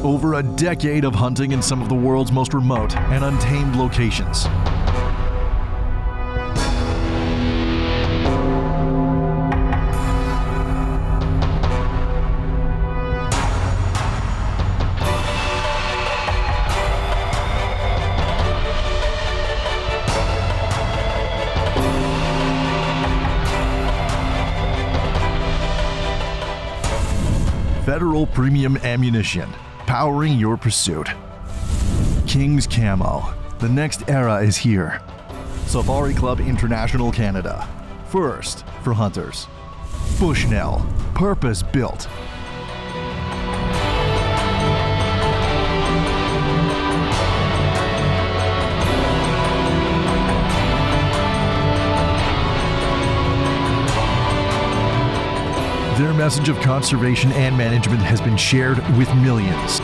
Over a decade of hunting in some of the world's most remote and untamed locations. Federal Premium Ammunition, powering your pursuit. King's Camo, the next era is here. Safari Club International Canada, first for hunters. Bushnell, purpose built. Their message of conservation and management has been shared with millions.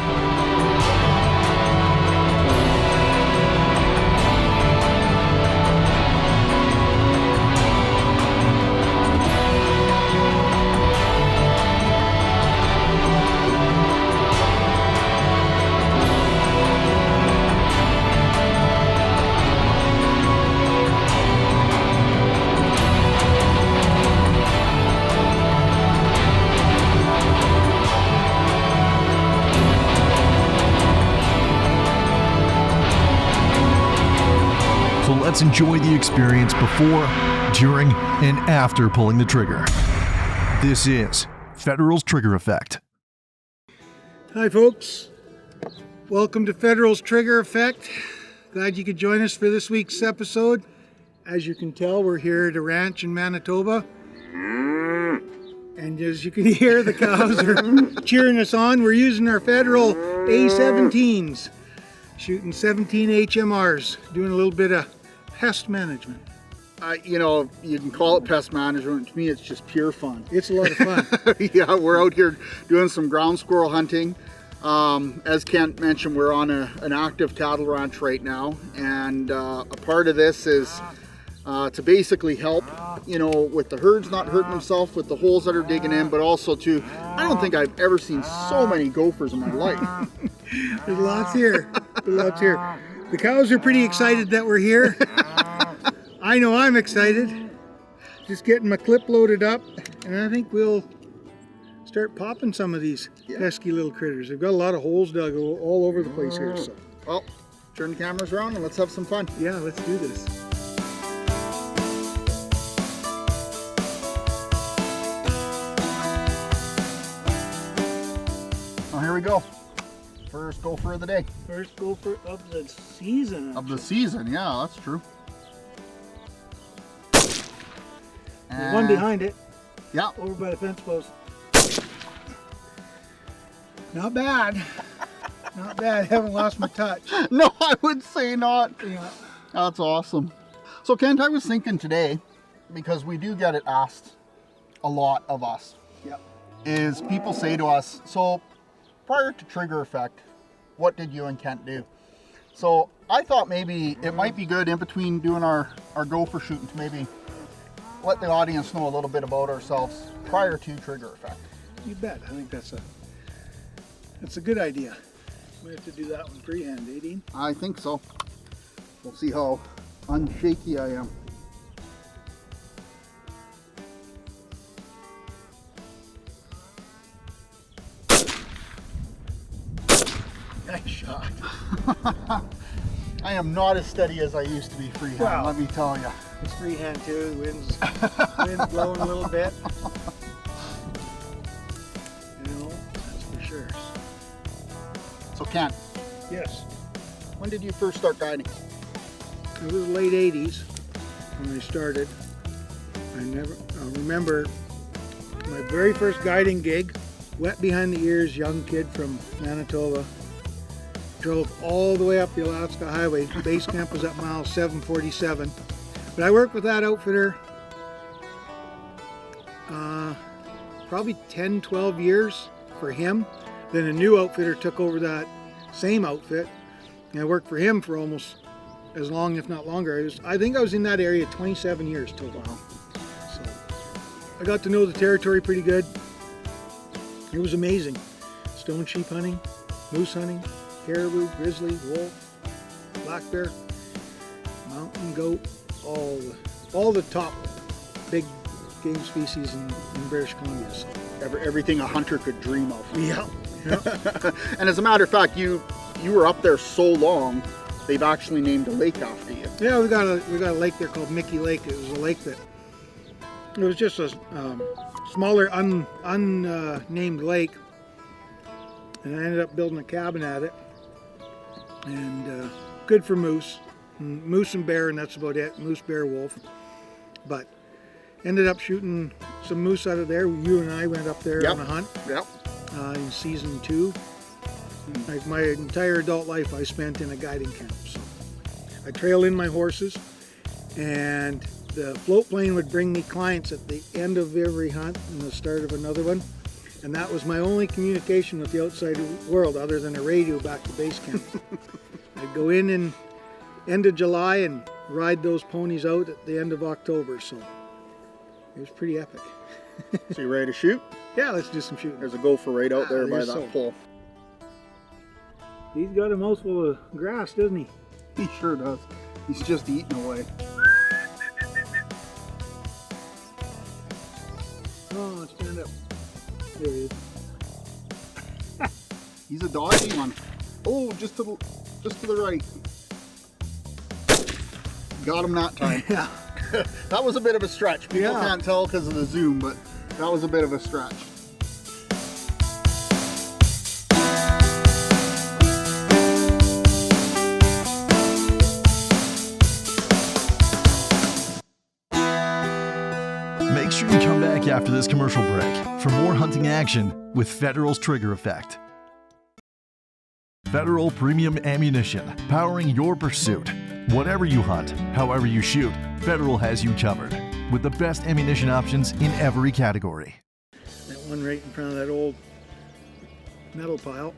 So let's enjoy the experience before, during, and after pulling the trigger. This is Federal's Trigger Effect. Hi folks, welcome to Federal's Trigger Effect. Glad you could join us for this week's episode. As you can tell, we're here at a ranch in Manitoba. And as you can hear, the cows are cheering us on. We're using our Federal A17s, shooting 17 HMRs, doing a little bit of pest management. You know, you can call it pest management. To me, it's just pure fun. It's a lot of fun. Yeah, we're out here doing some ground squirrel hunting. As Kent mentioned, we're on an active cattle ranch right now, and a part of this is to basically help, you know, with the herds not hurting themselves with the holes that are digging in, but also to, I don't think I've ever seen so many gophers in my life. There's lots here. There's lots here. The cows are pretty excited that we're here. I know I'm excited. Just getting my clip loaded up, and I think we'll start popping some of these pesky little critters. They've got a lot of holes dug all over the place here. So. Well, turn the cameras around and let's have some fun. Yeah, let's do this. Well, here we go. First gopher of the day. First gopher of the season. Of the season, yeah, that's true. There's one behind it. Yeah. Over by the fence post. Not bad. Not bad. Haven't lost my touch. No, I would say not. Yeah. That's awesome. So Kent, I was thinking today, because we do get it asked a lot of us, is people say to us, so prior to Trigger Effect, what did you and Kent do? So I thought maybe it might be good in between doing our gopher shooting to maybe let the audience know a little bit about ourselves prior to Trigger Effect. You bet. I think that's a good idea. We have to do that one freehand, eh, Dean? I think so. We'll see how unshaky I am. Nice shot. I am not as steady as I used to be freehand, Wow. let me tell you. It's freehand too. The wind's blowing a little bit. You know, that's for sure. So Kent, Yes, when did you first start guiding? it was the late 80s when I started. I remember my very first guiding gig, wet behind the ears, young kid from Manitoba. Drove all the way up the Alaska Highway. Base camp was at mile 747. But I worked with that outfitter probably 10, 12 years for him. Then a new outfitter took over that same outfit. And I worked for him for almost as long, if not longer. I think I was in that area 27 years total. So I got to know the territory pretty good. It was amazing. Stone sheep hunting, moose hunting, caribou, grizzly, wolf, black bear, mountain goat, all the top big game species in British Columbia. So. Everything a hunter could dream of. Yeah. And as a matter of fact, you were up there so long, they've actually named a lake after you. Yeah, we got a lake there called Mickey Lake. It was a lake that it was just a smaller unnamed lake, and I ended up building a cabin at it. And good for moose and bear, and that's about it. Moose, bear, wolf. But ended up shooting some moose out of there. You and I went up there on a hunt. Yep. In season 2. Like my entire adult life I spent in a guiding camp. So I trail in my horses, and the float plane would bring me clients at the end of every hunt and the start of another one. And that was my only communication with the outside world other than a radio back to base camp. I'd go in end of July and ride those ponies out at the end of October. So it was pretty epic. So you ready to shoot? Yeah, let's do some shooting. There's a gopher right out there by that so. pole. He's got a mouthful of grass, doesn't he? He sure does. He's just eating away. Oh, stand up. There he is. He's a dodgy one. Oh, just to the right. Got him that time. Yeah. That was a bit of a stretch. People Yeah. can't tell because of the zoom, but that was a bit of a stretch. Make sure you come back after this commercial break for more hunting action with Federal's Trigger Effect. Federal Premium Ammunition, powering your pursuit. Whatever you hunt, however you shoot, Federal has you covered with the best ammunition options in every category. That one right in front of that old metal pile.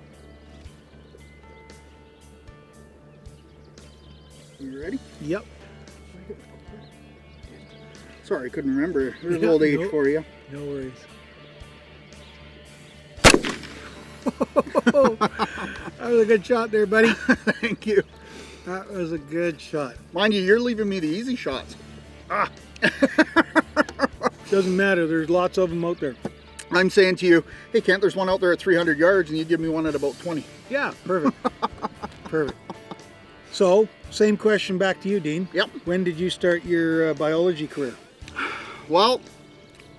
You ready? Yep. Sorry, couldn't remember. There's Yeah, old age nope. for you. No worries. That was a good shot there, buddy. Thank you. That was a good shot. Mind you, you're leaving me the easy shots. Doesn't matter. There's lots of them out there. I'm saying to you, hey Kent, there's one out there at 300 yards and you give me one at about 20. Yeah, perfect. Perfect. So, same question back to you, Dean. Yep. When did you start your biology career? Well,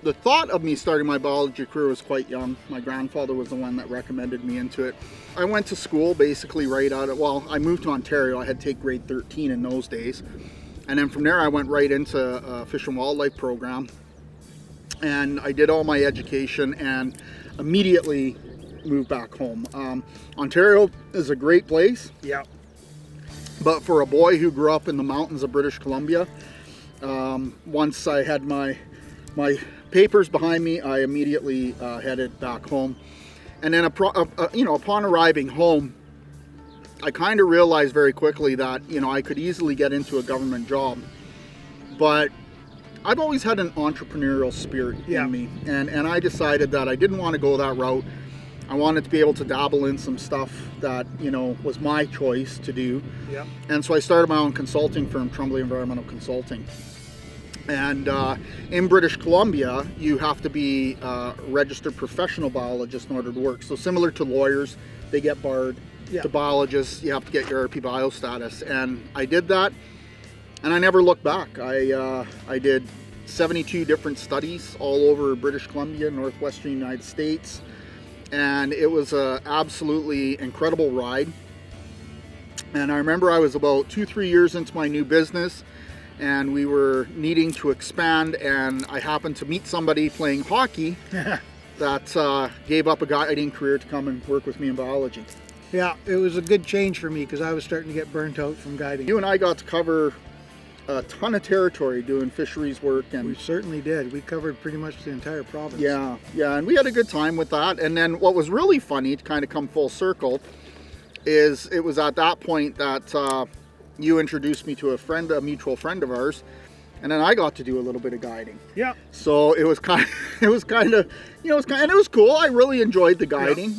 the thought of me starting my biology career was quite young. My grandfather was the one that recommended me into it. I went to school basically right out of, well, I moved to Ontario. I had to take grade 13 in those days. And then from there I went right into a fish and wildlife program. And I did all my education and immediately moved back home. Ontario is a great place. Yeah. But for a boy who grew up in the mountains of British Columbia, once I had my papers behind me, I immediately headed back home. And then, upon arriving home, I kind of realized very quickly that, I could easily get into a government job. But I've always had an entrepreneurial spirit in me. And I decided that I didn't want to go that route. I wanted to be able to dabble in some stuff that, was my choice to do. Yeah. And so I started my own consulting firm, Tremblay Environmental Consulting. And in British Columbia, you have to be a registered professional biologist in order to work. So similar to lawyers, they get barred. Yeah. To biologists, you have to get your RP bio status. And I did that, and I never looked back. I did 72 different studies all over British Columbia, northwestern United States. And it was an absolutely incredible ride. And I remember I was about 2-3 years into my new business, and we were needing to expand, and I happened to meet somebody playing hockey that gave up a guiding career to come and work with me in biology. Yeah, it was a good change for me because I was starting to get burnt out from guiding. You and I got to cover a ton of territory doing fisheries work, and We certainly did. We covered pretty much the entire province. yeah, and we had a good time with that. And then what was really funny, to kind of come full circle, is it was at that point that you introduced me to a mutual friend of ours, and then I got to do a little bit of guiding. Yeah. So it was kind of, and it was cool. I really enjoyed the guiding.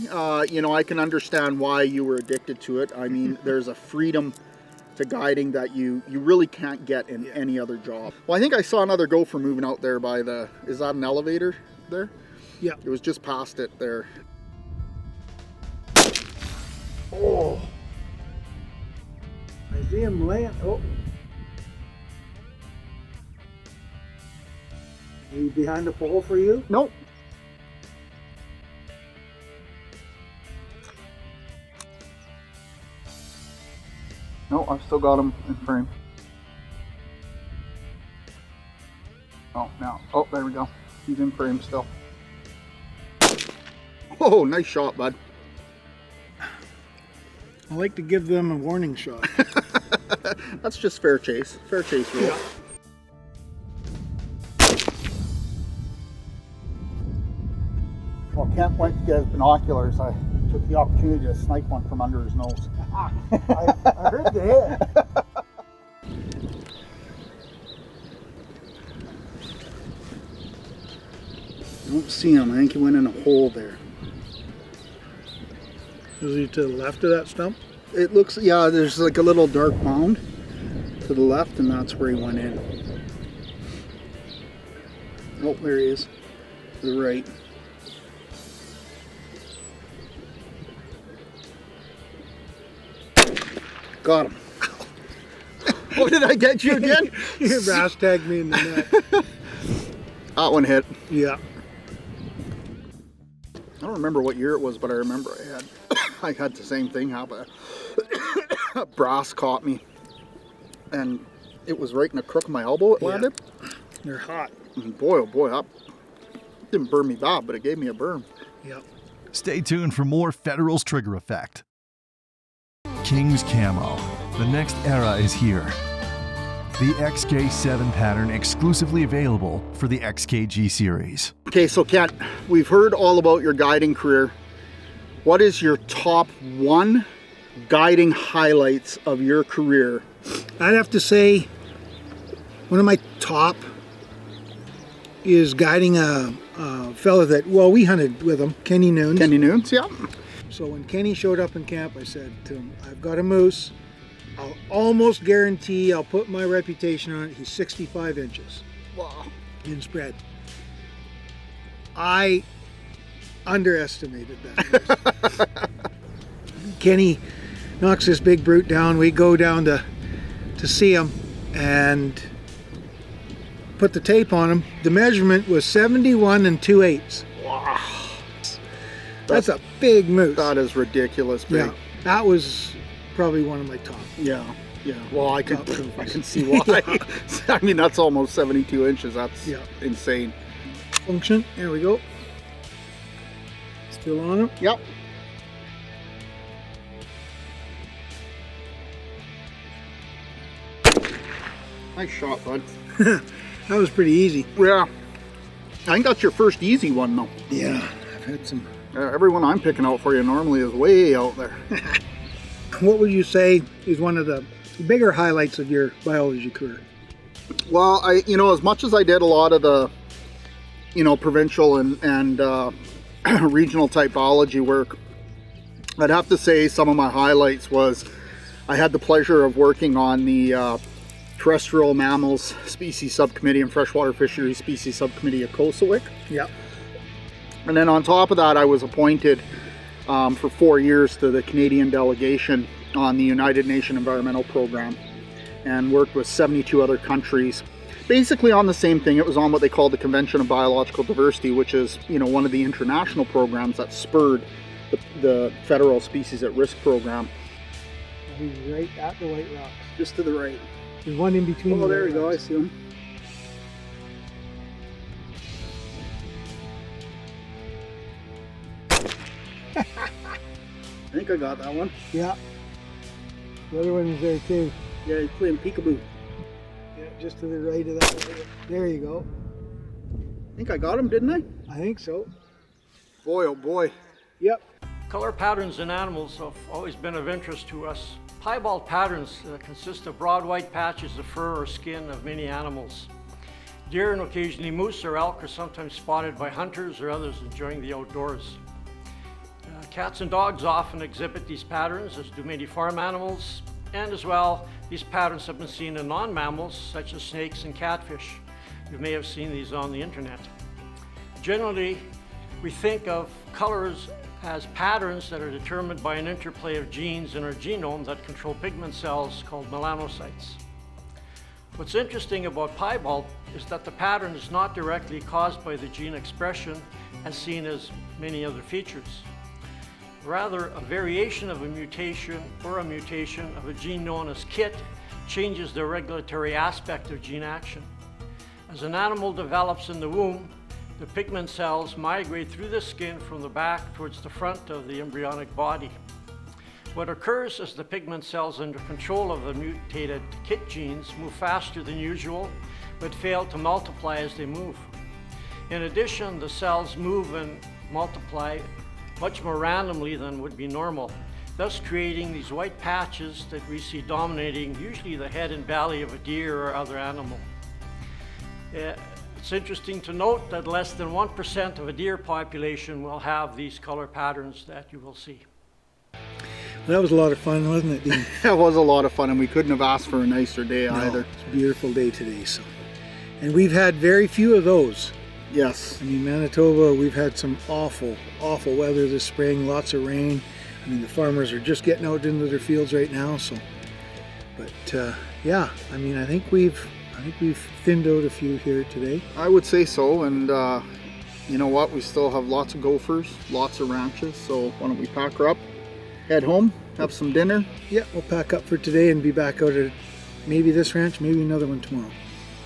You know, I can understand why you were addicted to it. I mean, there's a freedom to guiding that you really can't get in any other job. Well, I think I saw another gopher moving out there by the, is that an elevator there? Yeah. It was just past it there. Oh. I see him land. Oh. Are you behind the pole for you? Nope. No, I've still got him in frame. Oh, now. Oh, there we go. He's in frame still. Oh, nice shot, bud. I like to give them a warning shot. That's just fair chase. Fair chase rule. Yeah. Well, Kent went to get his binoculars. I took the opportunity to snipe one from under his nose. I heard the hit. Don't see him. I think he went in a hole there. Is he to the left of that stump? It looks, yeah, there's like a little dark mound to the left, and that's where he went in. Oh, there he is. To the right. Got him. Oh, did I get you again? You brass tagged me in the neck. That one hit. Yeah. I don't remember what year it was, but I remember I had the same thing happen. Brass caught me, and it was right in the crook of my elbow. It landed. They're hot. And boy, oh boy, that didn't burn me bad, but it gave me a burn. Yep. Stay tuned for more Federal's Trigger Effect. King's Camo. The next era is here. The XK7 pattern exclusively available for the XKG series. Okay, so Kent, we've heard all about your guiding career. What is your top one guiding highlights of your career? I'd have to say one of my top is guiding a fella that, well, we hunted with him, Kenny Noons. Kenny Noons, yeah. So when Kenny showed up in camp, I said to him, I've got a moose. I'll almost guarantee I'll put my reputation on it. He's 65 inches. Wow. In spread. I underestimated that. Kenny knocks this big brute down. We go down to see him and put the tape on him. The measurement was 71 2/8. Wow. That's a big moose. That is ridiculous big. Yeah, that was probably one of my top. Yeah. Well, I can see why. Yeah. I mean, that's almost 72 inches. That's insane. Function. There we go. Still on him. Yep. Nice shot, bud. That was pretty easy. Yeah. I think that's your first easy one, though. Yeah, I've had some. Everyone I'm picking out for you normally is way out there. What would you say is one of the bigger highlights of your biology career? Well, as much as I did a lot of the, provincial and regional type biology work, I'd have to say some of my highlights was I had the pleasure of working on the terrestrial mammals species subcommittee and freshwater fisheries species subcommittee of Coastal. Yeah. And then on top of that, I was appointed for 4 years to the Canadian delegation on the United Nations Environmental Program and worked with 72 other countries basically on the same thing. It was on what they call the Convention of Biological Diversity, which is one of the international programs that spurred the Federal Species at Risk program. He's right at the White Rocks. Just to the right. There's one in between. Oh, there you go. I see him. I think I got that one. Yeah. The other one is there too. Yeah, he's playing peekaboo. Yeah, just to the right of that. There you go. I think I got him, didn't I? I think so. Boy, oh boy. Yep. Color patterns in animals have always been of interest to us. Piebald patterns consist of broad white patches of fur or skin of many animals. Deer and occasionally moose or elk are sometimes spotted by hunters or others enjoying the outdoors. Cats and dogs often exhibit these patterns, as do many farm animals, and as well, these patterns have been seen in non-mammals such as snakes and catfish. You may have seen these on the internet. Generally, we think of colors as patterns that are determined by an interplay of genes in our genome that control pigment cells called melanocytes. What's interesting about piebald is that the pattern is not directly caused by the gene expression as seen as many other features. Rather, a variation of a mutation or a mutation of a gene known as KIT changes the regulatory aspect of gene action. As an animal develops in the womb, the pigment cells migrate through the skin from the back towards the front of the embryonic body. What occurs is the pigment cells under control of the mutated KIT genes move faster than usual, but fail to multiply as they move. In addition, the cells move and multiply much more randomly than would be normal, thus creating these white patches that we see dominating usually the head and belly of a deer or other animal. It's interesting to note that less than 1% of a deer population will have these color patterns that you will see. That was a lot of fun, wasn't it, Dean? That was a lot of fun, and we couldn't have asked for a nicer day either. It's a beautiful day today, so. And we've had very few of those. Yes. I mean, Manitoba, we've had some awful, awful weather this spring, lots of rain. I mean, the farmers are just getting out into their fields right now, so. But yeah, I mean, I think we've thinned out a few here today. I would say so, and you know what? We still have lots of gophers, lots of ranches, so why don't we pack her up, head home, have some dinner. Yeah, we'll pack up for today and be back out at maybe this ranch, maybe another one tomorrow.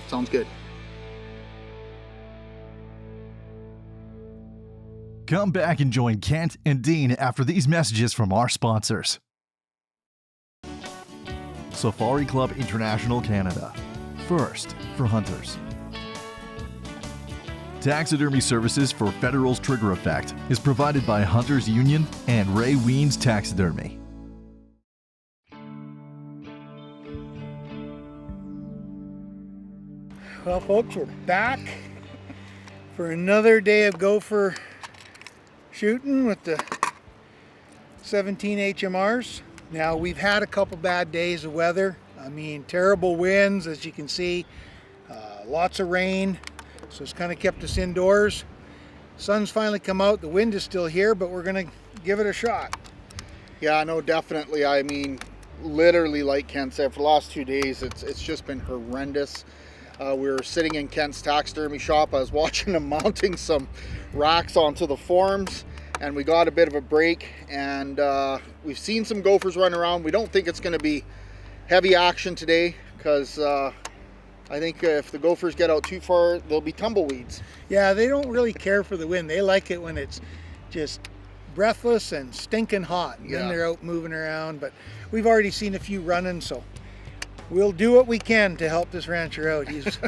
Sounds good. Come back and join Kent and Dean after these messages from our sponsors. Safari Club International Canada. First for hunters. Taxidermy services for Federal's Trigger Effect is provided by Hunters Union and Ray Wiens Taxidermy. Well, folks, we're back for another day of gopher shooting with the 17 HMRs. Now, we've had a couple bad days of weather. I mean, terrible winds, as you can see, lots of rain, so it's kind of kept us indoors. Sun's finally come out, the wind is still here, but we're gonna give it a shot. Yeah, no, definitely. I mean, literally, like Kent said, for the last 2 days, it's just been horrendous. We were sitting in Kent's taxidermy shop. I was watching him mounting some racks onto the forms, and we got a bit of a break, and we've seen some gophers run around. We don't think it's going to be heavy action today, because I think if the gophers get out too far, there'll be tumbleweeds. Yeah, they don't really care for the wind. They like it when it's just breathless and stinking hot. And then they're out moving around, but we've already seen a few running, so we'll do what we can to help this rancher out. He's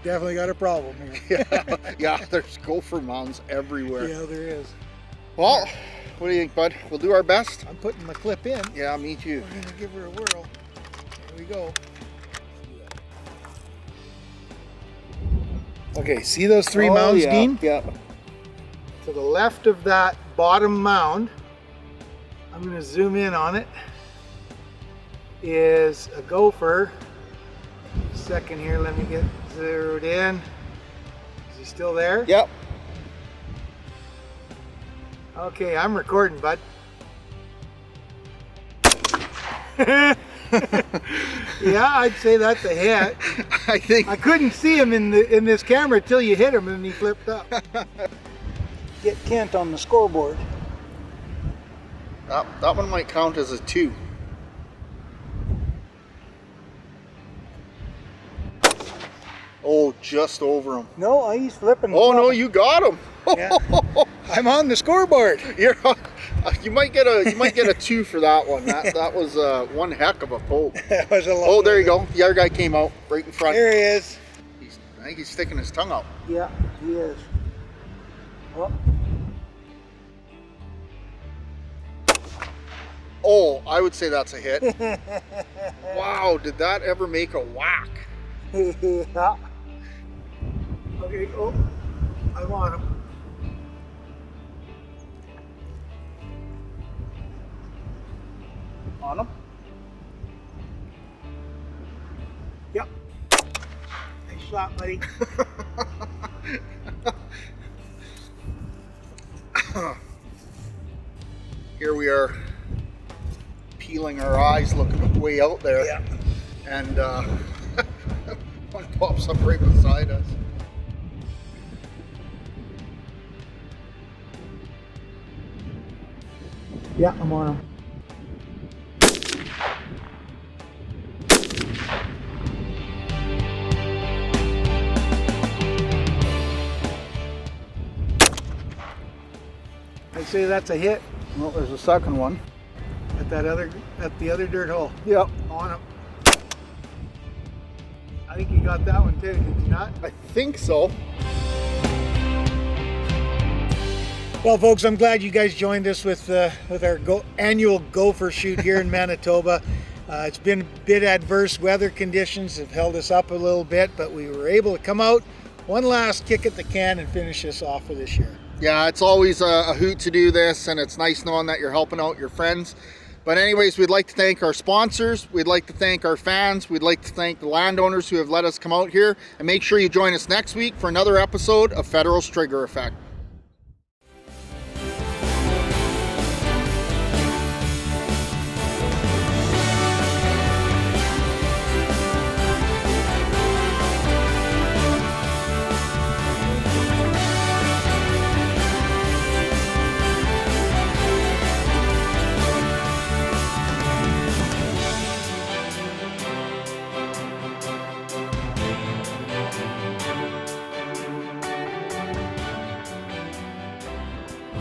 definitely got a problem here. Yeah, there's gopher mounds everywhere. Yeah, there is. Well, what do you think, bud? We'll do our best. I'm putting my clip in. Yeah, me too. We're gonna give her a whirl. There we go. Okay, see those three mounds, yeah, Dean? Yeah. To the left of that bottom mound, I'm gonna zoom in on it, is a gopher. Second here, let me get zeroed in. Is he still there? Yep. Okay, I'm recording, bud. Yeah, I'd say that's a hit. I think I couldn't see him in this camera till you hit him and he flipped up. Get Kent on the scoreboard. that one might count as a 2. Oh, just over him. No, he's flipping. Oh no, you got him. Yeah. I'm on the scoreboard. You might get a 2 for that one. That was one heck of a poke. That was a lot. Oh, there you go. The other guy came out right in front. There he is. I think he's sticking his tongue out. Yeah, he is. Oh. Oh, I would say that's a hit. Wow, did that ever make a whack? Yeah. Okay, oh, I want him. On him? Yep. Nice shot, buddy. Here we are, peeling our eyes, looking way out there. Yeah. And one pops up right beside us. Yeah, I'm on him. I'd say that's a hit Well, there's a second one. at the other dirt hole. Yep. On him. I think you got that one too, did you not? I think so. Well, folks, I'm glad you guys joined us with our annual gopher shoot here in Manitoba. It's been a bit adverse. Weather conditions have held us up a little bit, but we were able to come out one last kick at the can and finish this off for this year. Yeah, it's always a hoot to do this, and it's nice knowing that you're helping out your friends. But anyways, we'd like to thank our sponsors. We'd like to thank our fans. We'd like to thank the landowners who have let us come out here. And make sure you join us next week for another episode of Federal's Trigger Effect.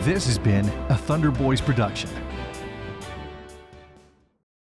This has been a Thunder Boys production.